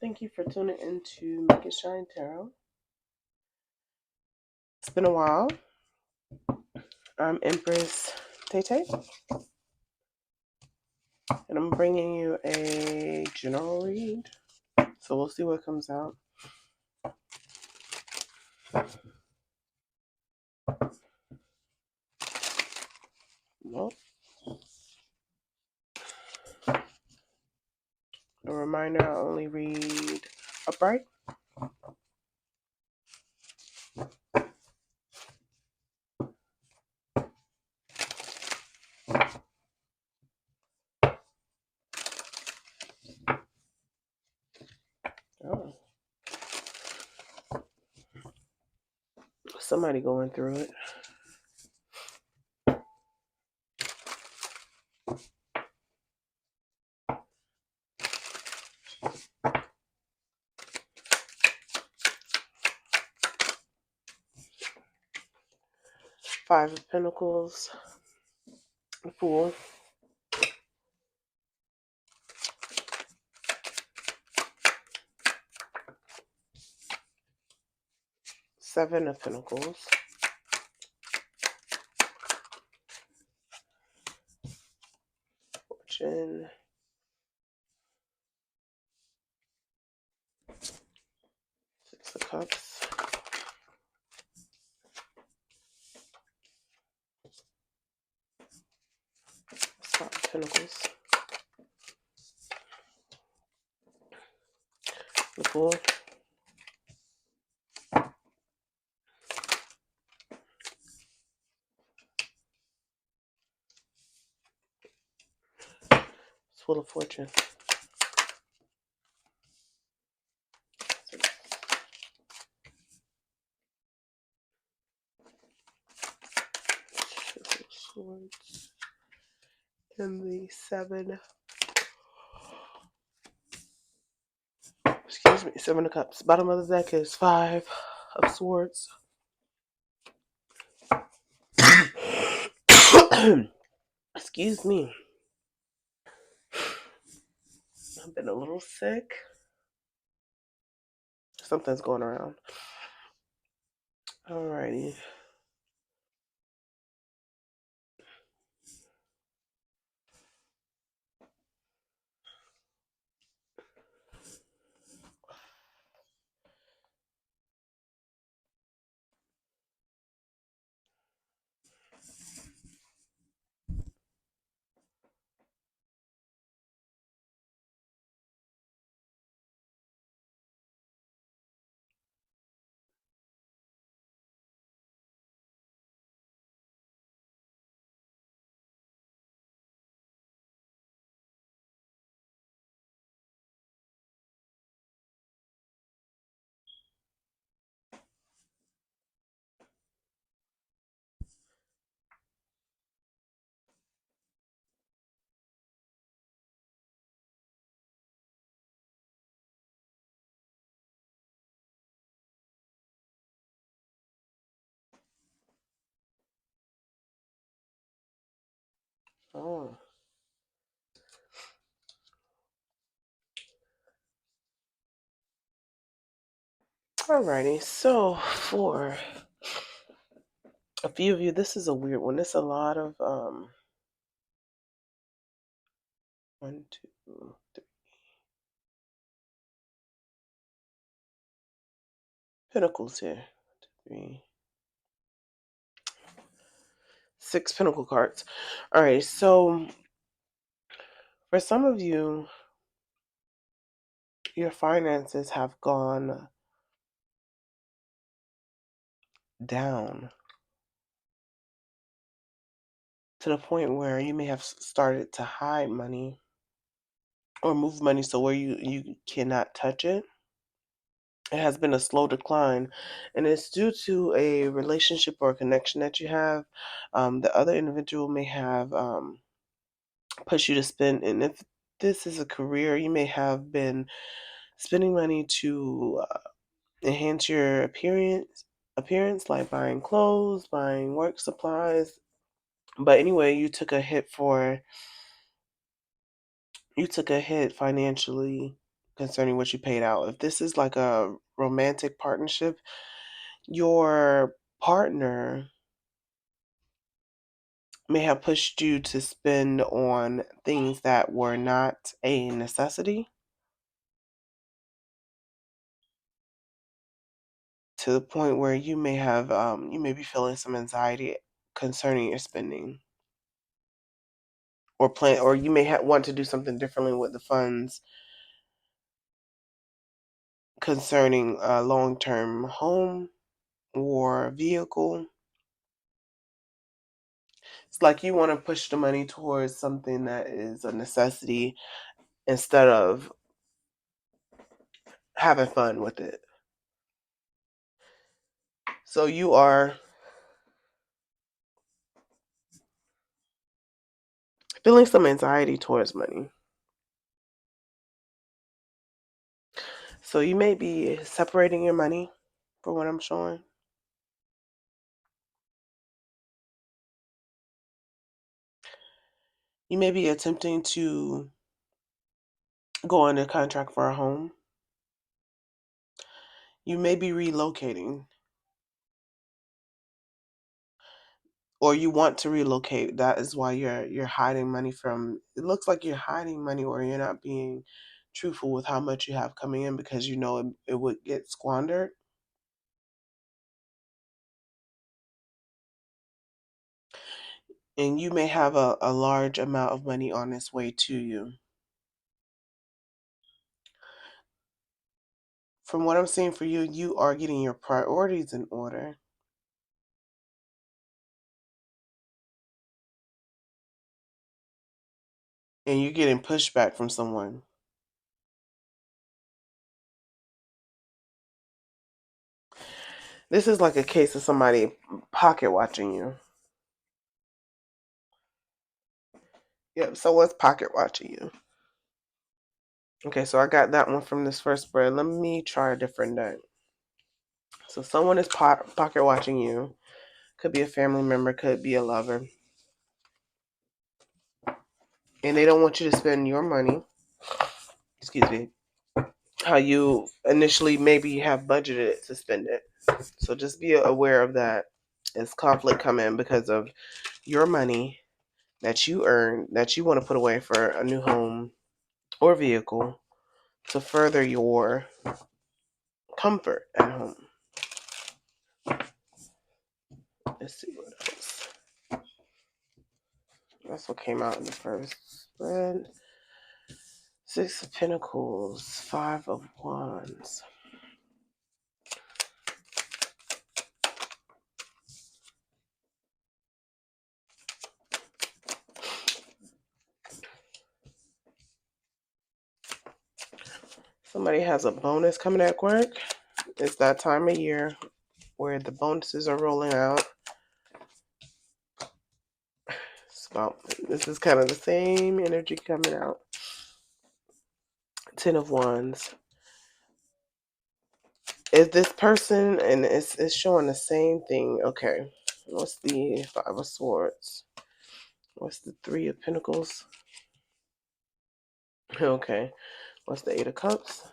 Thank you for tuning into Make It Shine Tarot. It's been a while. I'm Empress Tay, and I'm bringing you a general read. So we'll see what comes out. Well, a reminder, I only read upright. Oh. Somebody going through it. Five of Pentacles, the Fool, Seven of Pentacles, Fortune, Six of Cups, Five of Pentacles, the Fool, Wheel of Fortune. Swords. And the Seven of Cups. Bottom of the deck is Five of Swords. Excuse me. I've been a little sick. Something's going around. Alrighty. Oh. Alrighty. So for a few of you, this is a weird one. It's a lot of one, two, three. Pentacles here. Three. Six Pentacle cards. Alright, so for some of you, your finances have gone down to the point where you may have started to hide money or move money so where you cannot touch it. It has been a slow decline, and it's due to a relationship or a connection that you have. The other individual may have pushed you to spend, and if this is a career, you may have been spending money to enhance your appearance, like buying clothes, buying work supplies. But anyway, you took a hit financially concerning what you paid out. If this is like a romantic partnership, your partner may have pushed you to spend on things that were not a necessity, to the point where you may be feeling some anxiety concerning your spending, or plan, or you may want to do something differently with the funds concerning a long-term home or vehicle. It's like you want to push the money towards something that is a necessity instead of having fun with it. So you are feeling some anxiety towards money. So you may be separating your money, for what I'm showing. You may be attempting to go under contract for a home. You may be relocating, or you want to relocate. That is why you're hiding money from. It looks like you're hiding money, or you're not being truthful with how much you have coming in, because you know it would get squandered. And you may have a large amount of money on its way to you. From what I'm seeing for you, you are getting your priorities in order. And you're getting pushback from someone. This is like a case of somebody pocket watching you. Yep, someone's pocket watching you. Okay, so I got that one from this first spread. Let me try a different deck. So someone is pocket watching you. Could be a family member, could be a lover. And they don't want you to spend your money. Excuse me. How you initially maybe have budgeted to spend it. So just be aware of that as conflict come in because of your money that you earn, that you want to put away for a new home or vehicle to further your comfort at home. Let's see what else. That's what came out in the first spread. Six of Pentacles, Five of Wands. Somebody has a bonus coming at work. It's that time of year where the bonuses are rolling out. This is kind of the same energy coming out. Ten of Wands. Is this person, and it's showing the same thing. Okay. What's the Five of Swords? What's the Three of Pentacles? Okay. What's the Eight of Cups?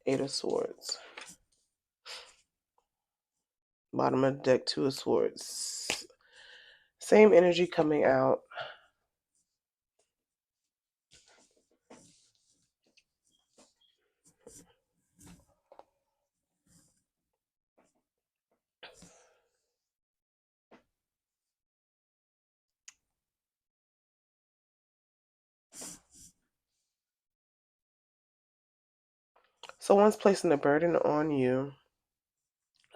Eight of Swords. Bottom of the deck, Two of Swords. Same energy coming out. Someone's placing a burden on you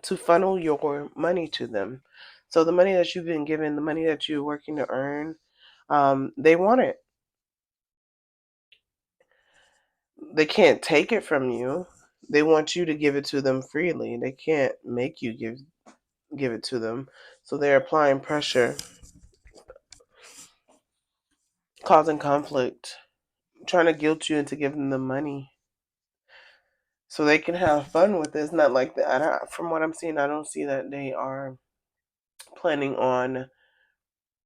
to funnel your money to them. So the money that you've been given, the money that you're working to earn, they want it. They can't take it from you. They want you to give it to them freely. They can't make you give it to them. So they're applying pressure, causing conflict, trying to guilt you into giving them money so they can have fun with it. It's not like that. From what I'm seeing, I don't see that they are planning on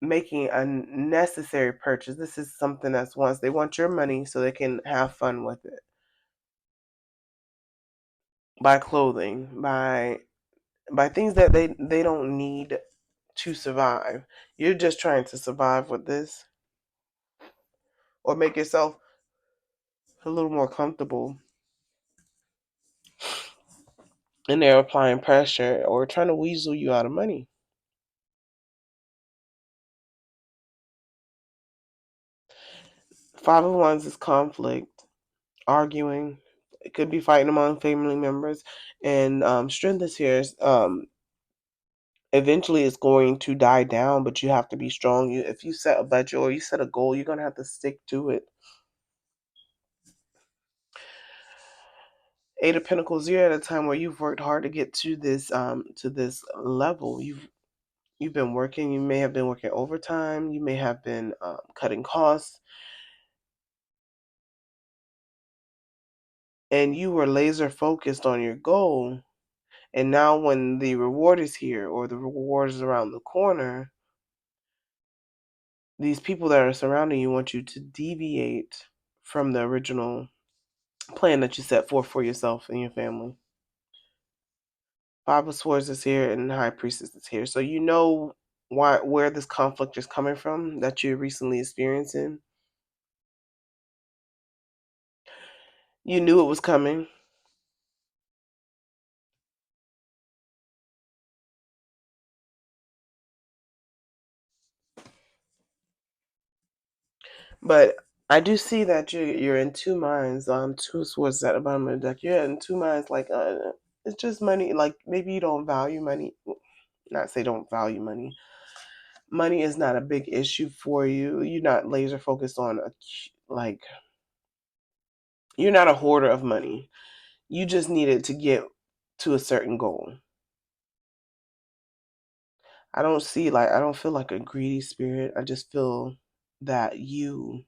making a necessary purchase. This is something that's wants they want your money so they can have fun with it. Buy clothing, buy things that they don't need to survive. You're just trying to survive with this or make yourself a little more comfortable. And they're applying pressure or trying to weasel you out of money. Five of Wands is conflict, arguing. It could be fighting among family members. And strength is here. Eventually, it's going to die down, but you have to be strong. If you set a budget or you set a goal, you're going to have to stick to it. Eight of Pentacles, you're at a time where you've worked hard to get to this level. You've been working. You may have been working overtime. You may have been cutting costs, and you were laser focused on your goal. And now, when the reward is here or the reward is around the corner, these people that are surrounding you want you to deviate from the original plan that you set forth for yourself and your family. Five of Swords is here and High Priestess is here. So you know where this conflict is coming from that you're recently experiencing. You knew it was coming. But I do see that you're in two minds. Two swords at the bottom of the deck. You're in two minds. Like it's just money. Like maybe you don't value money. Not say don't value money. Money is not a big issue for you. You're not laser focused on like you're not a hoarder of money. You just need it to get to a certain goal. I don't feel like a greedy spirit. I just feel that you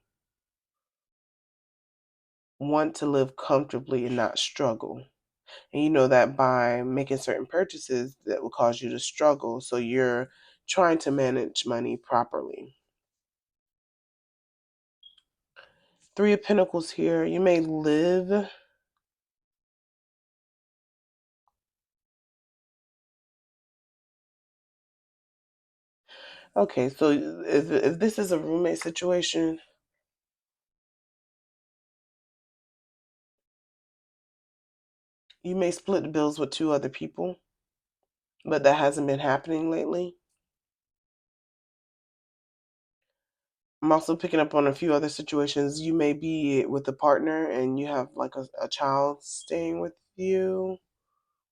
want to live comfortably and not struggle. And you know that by making certain purchases that will cause you to struggle. So you're trying to manage money properly. Three of Pentacles here. You may live. Okay, so if this is a roommate situation, you may split the bills with two other people, but that hasn't been happening lately. I'm also picking up on a few other situations. You may be with a partner and you have like a child staying with you,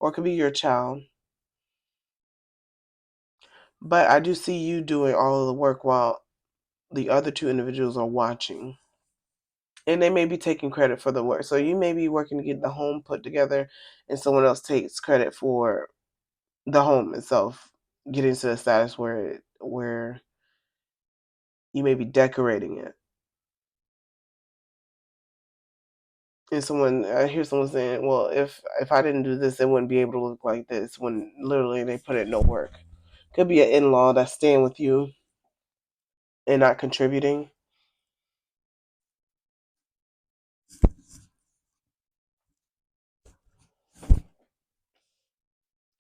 or it could be your child. But I do see you doing all of the work while the other two individuals are watching. And they may be taking credit for the work. So you may be working to get the home put together and someone else takes credit for the home itself, getting to the status where you may be decorating it. And I hear someone saying, "Well, if I didn't do this, it wouldn't be able to look like this." When literally they put in no work. Could be an in-law that's staying with you and not contributing.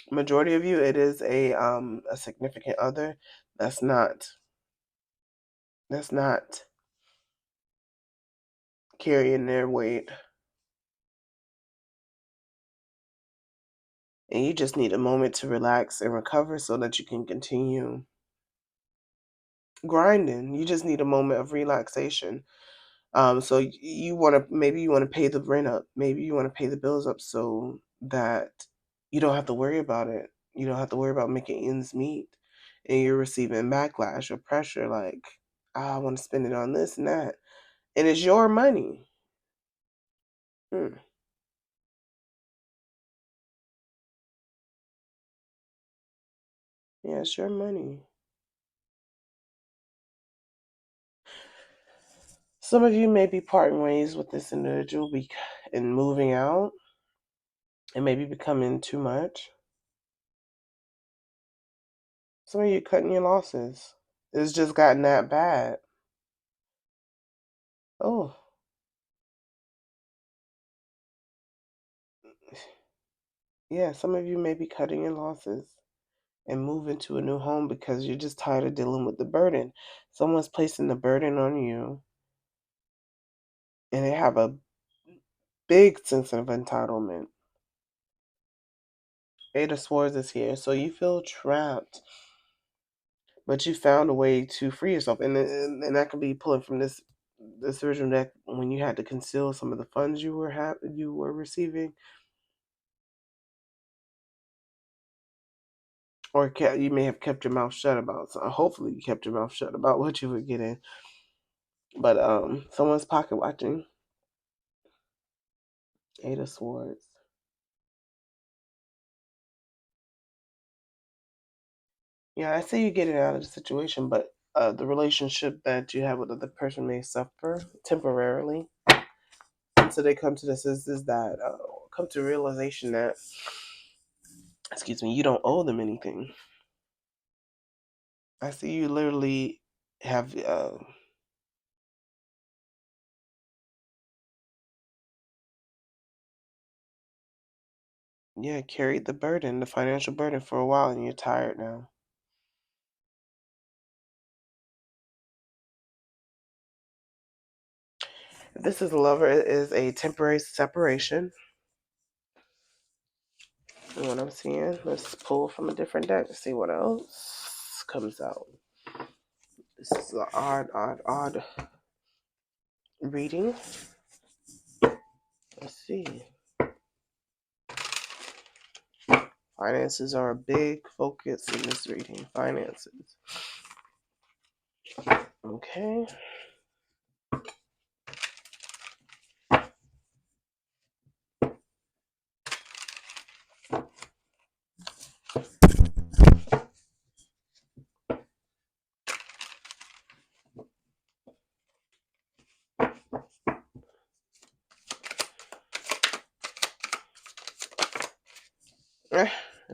Majority of you, it is a significant other that's not carrying their weight, and you just need a moment to relax and recover so that you can continue grinding. You just need a moment of relaxation. So you want to maybe you want to pay the rent up, maybe you want to pay the bills up so that you don't have to worry about it. You don't have to worry about making ends meet, and you're receiving backlash or pressure like, I want to spend it on this and that, and it's your money. Hmm. Yeah, it's your money. Some of you may be parting ways with this individual and moving out. It may be becoming too much. Some of you cutting your losses. It's just gotten that bad. Oh, yeah, some of you may be cutting your losses and move into a new home because you're just tired of dealing with the burden. Someone's placing the burden on you, and they have a big sense of entitlement. Eight of Swords is here, so you feel trapped, but you found a way to free yourself, and that could be pulling from this original deck when you had to conceal some of the funds you were receiving, or you may have kept your mouth shut about. So hopefully, you kept your mouth shut about what you were getting, but someone's pocket watching. Eight of Swords. Yeah, I see you getting out of the situation, but the relationship that you have with the other person may suffer temporarily until they come to the senses that come to realization that, excuse me, you don't owe them anything. I see you literally have yeah, carried the burden, the financial burden for a while, and you're tired now. If this is a lover, it is a temporary separation. And what I'm seeing, let's pull from a different deck to see what else comes out. This is an odd reading. Let's see. Finances are a big focus in this reading. Finances. Okay.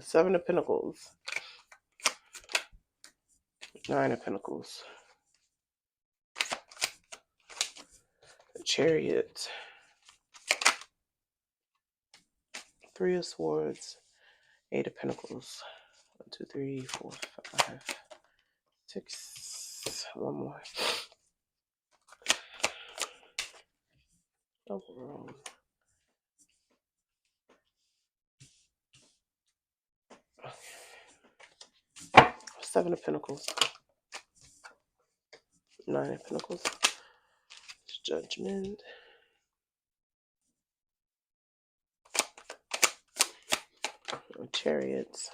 Seven of Pentacles. Nine of Pentacles. The Chariot. Three of Swords. Eight of Pentacles. 1, 2, 3, 4, 5, 6. One more. Oh, Seven of Pentacles. Nine of Pentacles. Judgment. Chariots.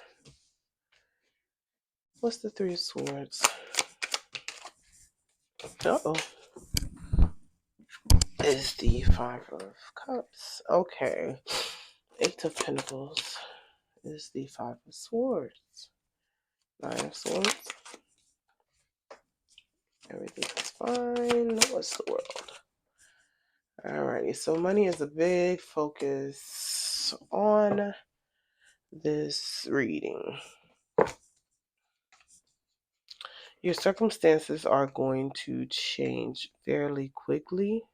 What's the Three of Swords? Uh-oh. Is the Five of Cups. Okay. Eight of Pentacles is the Five of Swords. Nine of Swords. Everything's fine. What's the world? Alrighty, so money is a big focus on this reading. Your circumstances are going to change fairly quickly.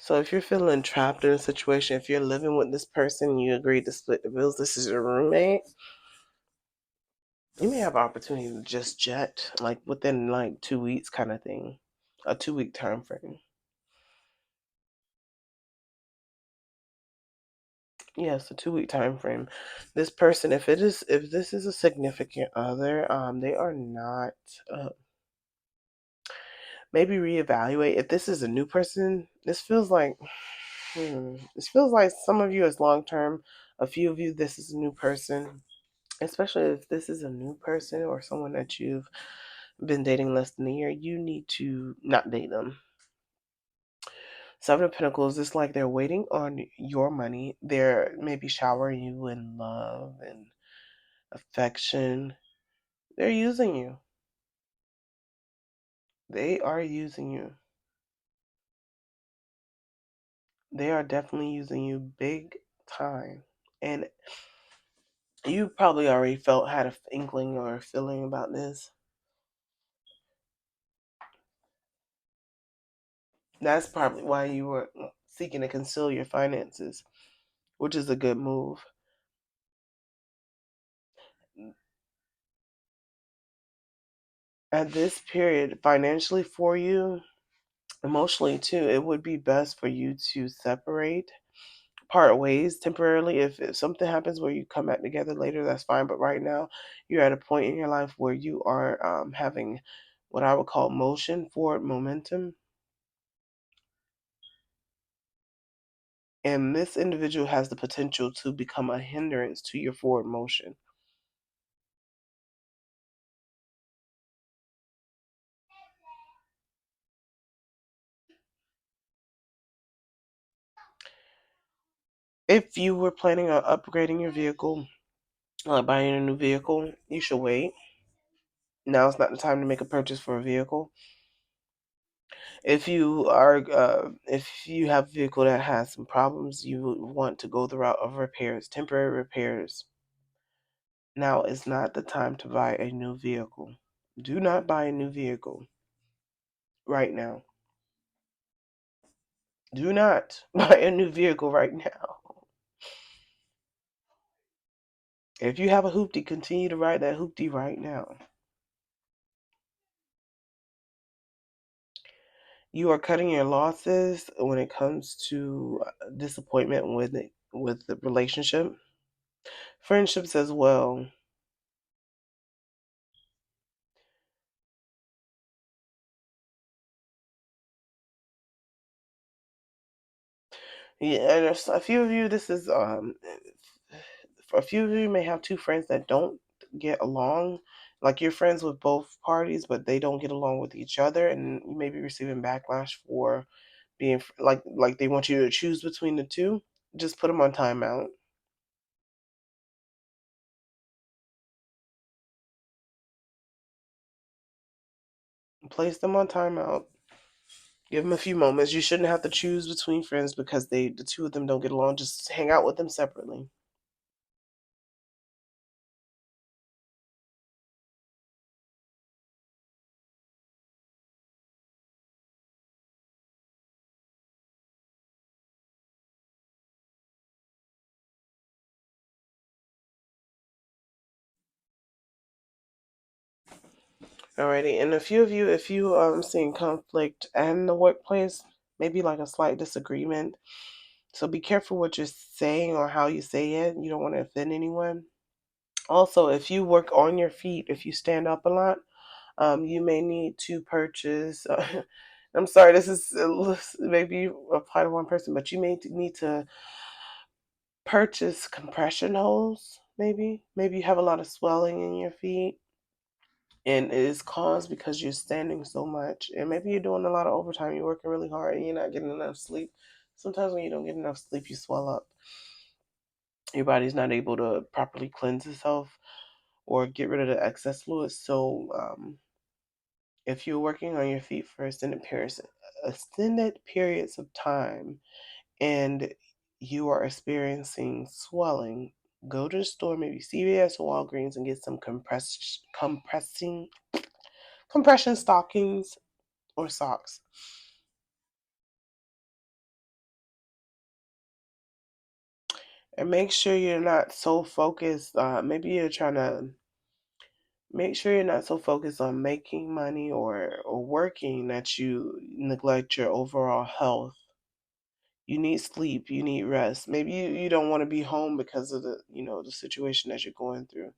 So if you're feeling trapped in a situation, if you're living with this person, you agreed to split the bills, this is your roommate, you may have an opportunity to just jet, like within like 2 weeks kind of thing. A 2-week time frame. Yes, a 2-week time frame. This person, if this is a significant other, they are not maybe reevaluate. If this is a new person, this feels like this feels like some of you is long term. A few of you, this is a new person. Especially if this is a new person or someone that you've been dating less than a year, you need to not date them. Seven of Pentacles, it's like they're waiting on your money. They're maybe showering you in love and affection. They're using you. They are using you. They are definitely using you big time. And you probably already had an inkling or a feeling about this. That's probably why you were seeking to conceal your finances, which is a good move. At this period, financially for you, emotionally too, it would be best for you to separate, part ways temporarily. If something happens where you come back together later, that's fine. But right now, you're at a point in your life where you are having what I would call motion forward momentum. And this individual has the potential to become a hindrance to your forward motion. If you were planning on upgrading your vehicle, buying a new vehicle, you should wait. Now is not the time to make a purchase for a vehicle. If you have a vehicle that has some problems, you would want to go the route of repairs, temporary repairs. Now is not the time to buy a new vehicle. Do not buy a new vehicle right now. Do not buy a new vehicle right now. If you have a hoopty, continue to ride that hoopty right now. You are cutting your losses when it comes to disappointment with the relationship, friendships as well. Yeah, and a few of you, this is for a few of you may have two friends that don't get along. Like you're friends with both parties, but they don't get along with each other, and you may be receiving backlash for being like they want you to choose between the two. Just put them on timeout. Place them on timeout. Give them a few moments. You shouldn't have to choose between friends because the two of them don't get along. Just hang out with them separately. Alrighty, and a few of you, if you seeing conflict in the workplace, maybe like a slight disagreement. So be careful what you're saying or how you say it. You don't want to offend anyone. Also, if you work on your feet, if you stand up a lot, you may need to purchase. I'm sorry, this is maybe apply to one person, but you may need to purchase compression hose. Maybe you have a lot of swelling in your feet, and it is caused because you're standing so much, and maybe you're doing a lot of overtime. You're working really hard, and you're not getting enough sleep. Sometimes when you don't get enough sleep, you swell up. Your body's not able to properly cleanse itself or get rid of the excess fluid. So, if you're working on your feet for extended periods of time, and you are experiencing swelling, go to the store, maybe CVS or Walgreens, and get some compression stockings or socks. And make sure you're not so focused. Maybe you're trying to make sure you're not so focused on making money or working that you neglect your overall health. You need sleep, you need rest. Maybe you don't want to be home because of the situation that you're going through.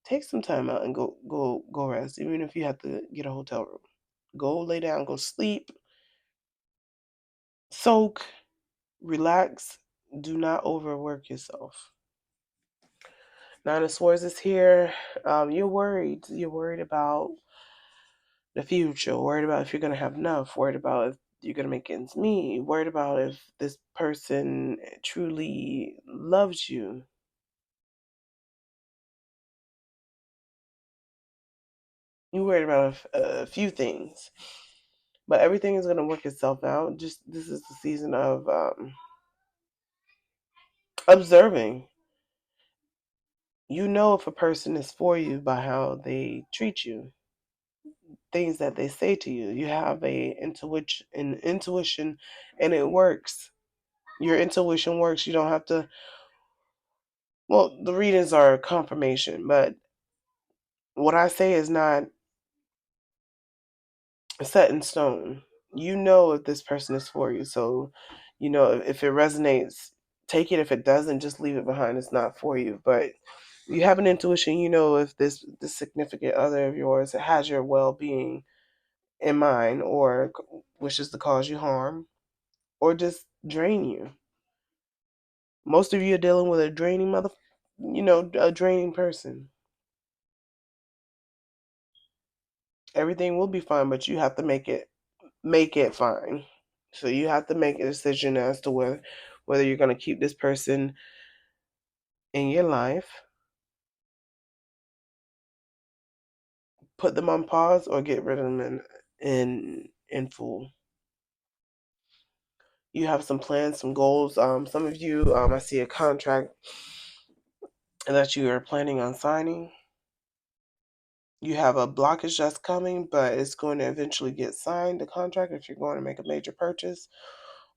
Take some time out and go rest, even if you have to get a hotel room. Go lay down, go sleep, soak, relax. Do not overwork yourself. Nine of Swords is here. You're worried. You're worried about the future, worried about if you're going to have enough, worried about if you're going to make ends meet, worried about if this person truly loves you. You're worried about a few things, but everything is going to work itself out. Just this is the season of observing. You know if a person is for you by how they treat you. things that they say to you. You have an intuition, and it works. Your intuition works. You don't have to. Well, the readings are confirmation, but what I say is not set in stone. You know if this person is for you. So, if it resonates, take it. If it doesn't, just leave it behind. It's not for you. But you have an intuition. You know if this significant other of yours has your well being in mind, or wishes to cause you harm, or just drain you. Most of you are dealing with a draining a draining person. Everything will be fine, but you have to make it fine. So you have to make a decision as to whether you're going to keep this person in your life, put them on pause, or get rid of them in full. You have some plans, some goals. Some of you, I see a contract that you are planning on signing. You have a blockage that's coming, but it's going to eventually get signed, the contract, if you're going to make a major purchase,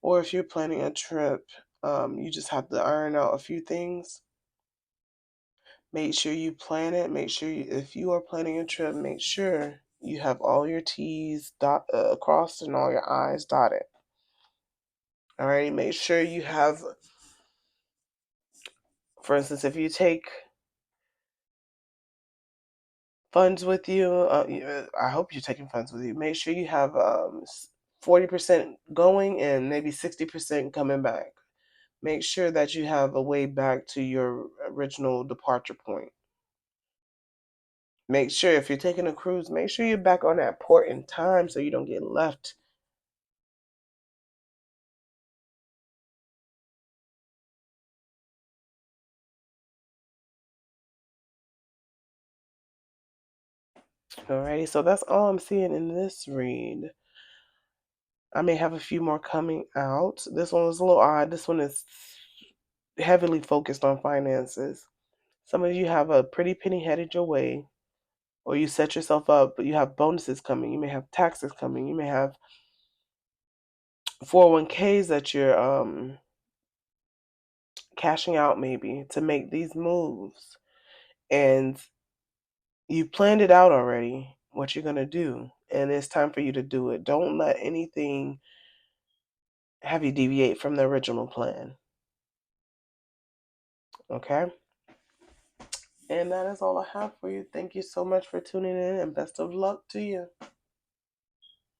or if you're planning a trip. You just have to iron out a few things. Make sure you plan it. Make sure if you are planning a trip, make sure you have all your T's crossed and all your I's dotted. All right. Make sure you have, for instance, if you take funds with you, I hope you're taking funds with you. Make sure you have 40% going and maybe 60% coming back. Make sure that you have a way back to your original departure point. Make sure if you're taking a cruise, make sure you're back on that port in time so you don't get left. Alrighty, so that's all I'm seeing in this read. I may have a few more coming out. This one was a little odd. This one is heavily focused on finances. Some of you have a pretty penny headed your way, or you set yourself up, but you have bonuses coming. You may have taxes coming. You may have 401ks that you're cashing out maybe to make these moves. And you planned it out already, what you're going to do. And it's time for you to do it. Don't let anything have you deviate from the original plan. Okay? And that is all I have for you. Thank you so much for tuning in, and best of luck to you.